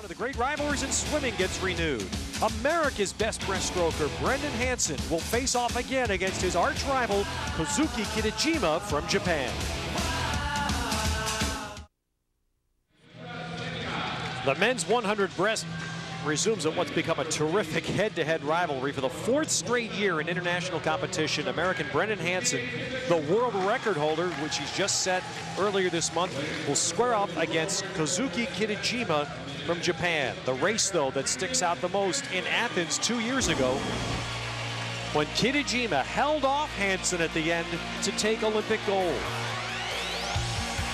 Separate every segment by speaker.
Speaker 1: of the great rivalries in swimming gets renewed. America's best breaststroker, Brendan Hansen, will face off again against his arch rival, Kazuki Kitajima from Japan. The men's 100 breast resumes at what's become a terrific head-to-head rivalry. For the fourth straight year in international competition, American Brendan Hansen, the world record holder, which he's just set earlier this month, will square up against Kazuki Kitajima from Japan. The race, though, that sticks out the most in Athens 2 years ago, when Kitajima held off Hansen at the end to take Olympic gold.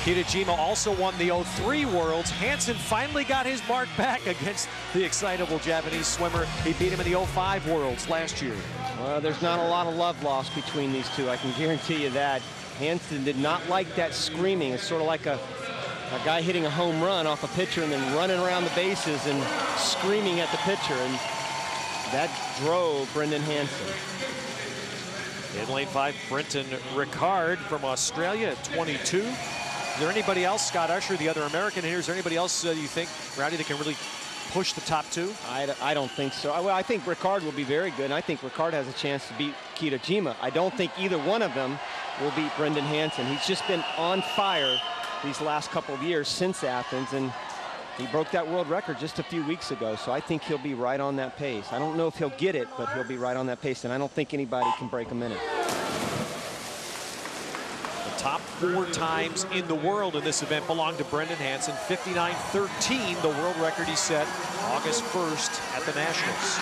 Speaker 1: Kitajima also won the 03 Worlds. Hansen finally got his mark back against the excitable Japanese swimmer. He beat him in the 05 Worlds last year.
Speaker 2: Well, there's not a lot of love lost between these two, I can guarantee you that. Hansen did not like that screaming. It's sort of like a guy hitting a home run off a pitcher and then running around the bases and screaming at the pitcher, and that drove Brendan Hansen.
Speaker 1: In lane 5, Brenton Ricard from Australia at 22. Is there anybody else, Scott Usher, the other American here, is there anybody else you think, Rowdy, that can really push the top two?
Speaker 2: I don't think so. I think Ricard will be very good, and I think Ricard has a chance to beat Kitajima. I don't think either one of them will beat Brendan Hansen. He's just been on fire these last couple of years since Athens, and he broke that world record just a few weeks ago, so I think he'll be right on that pace. I don't know if he'll get it, but he'll be right on that pace, and I don't think anybody can break him in it.
Speaker 1: Top 4 times in the world in this event belong to Brendan Hansen. 59.13, the world record he set August 1st at the Nationals.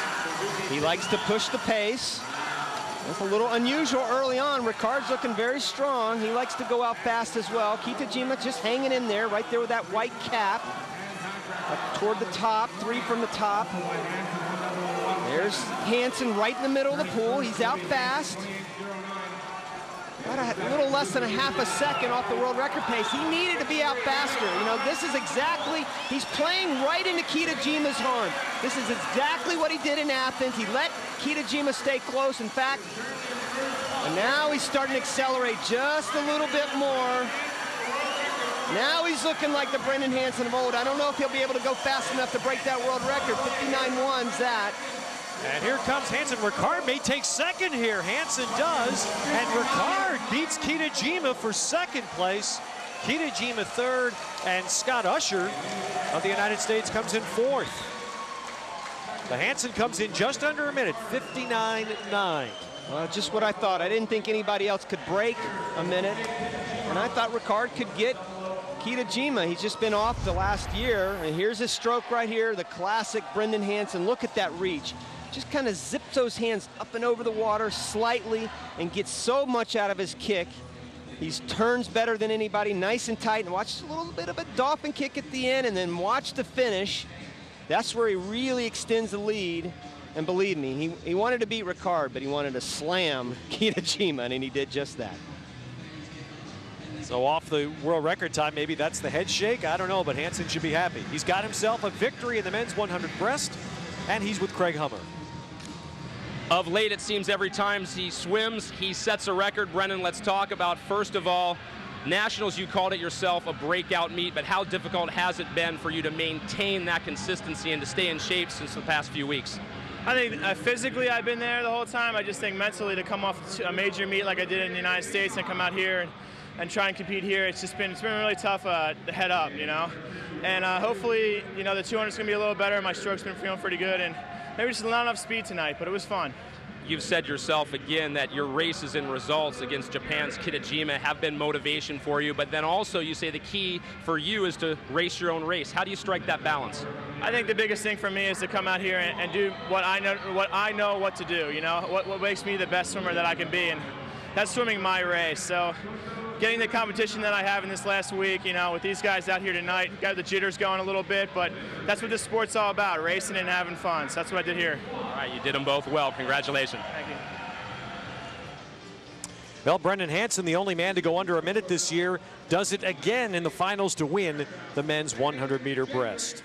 Speaker 2: He likes to push the pace. It's a little unusual early on. Ricard's looking very strong. He likes to go out fast as well. Kitajima just hanging in there, right there with that white cap. Up toward the top, 3 from the top. There's Hansen right in the middle of the pool. He's out fast. About a little less than a half a second off the world record pace. He needed to be out faster. You know, this is exactly, he's playing right into Kitajima's horn. This is exactly what he did in Athens. He let Kitajima stay close, in fact. And now he's starting to accelerate just a little bit more. Now he's looking like the Brendan Hansen of old. I don't know if he'll be able to go fast enough to break that world record. 59.1's that.
Speaker 1: And here comes Hansen. Ricard may take second here. Hansen does. And Ricard beats Kitajima for second place. Kitajima third. And Scott Usher of the United States comes in fourth. The Hansen comes in just under a minute, 59.9.
Speaker 2: Well, just what I thought. I didn't think anybody else could break a minute. And I thought Ricard could get Kitajima. He's just been off the last year. And here's his stroke right here, the classic Brendan Hansen. Look at that reach. Just kind of zips those hands up and over the water slightly and gets so much out of his kick. He turns better than anybody, nice and tight, and watch a little bit of a dolphin kick at the end, and then watch the finish. That's where he really extends the lead. And believe me, he wanted to beat Ricard, but he wanted to slam Kitajima, and he did just that.
Speaker 1: So off the world record time, maybe that's the head shake. I don't know, but Hansen should be happy. He's got himself a victory in the men's 100 breast, and he's with Craig Hummer.
Speaker 3: Of late, it seems every time he swims, he sets a record. Brendan, let's talk about, first of all, Nationals, you called it yourself a breakout meet, but how difficult has it been for you to maintain that consistency and to stay in shape since the past few weeks?
Speaker 4: I think physically I've been there the whole time. I just think mentally to come off a major meet like I did in the United States and come out here and try and compete here, it's been really tough to head up, you know. And hopefully, you know, the 200's gonna be a little better. My stroke's been feeling pretty good, and maybe just not enough speed tonight, but it was fun.
Speaker 3: You've said yourself again that your races and results against Japan's Kitajima have been motivation for you, but then also you say the key for you is to race your own race. How do you strike that balance?
Speaker 4: I think the biggest thing for me is to come out here and do what I know what to do, you know, what makes me the best swimmer that I can be, and that's swimming my race. So getting the competition that I have in this last week, you know, with these guys out here tonight, got the jitters going a little bit, but that's what this sport's all about, racing and having fun. So that's what I did here.
Speaker 3: All right, you did them both well. Congratulations.
Speaker 4: Thank you.
Speaker 1: Well, Brendan Hansen, the only man to go under a minute this year, does it again in the finals to win the men's 100-meter breast.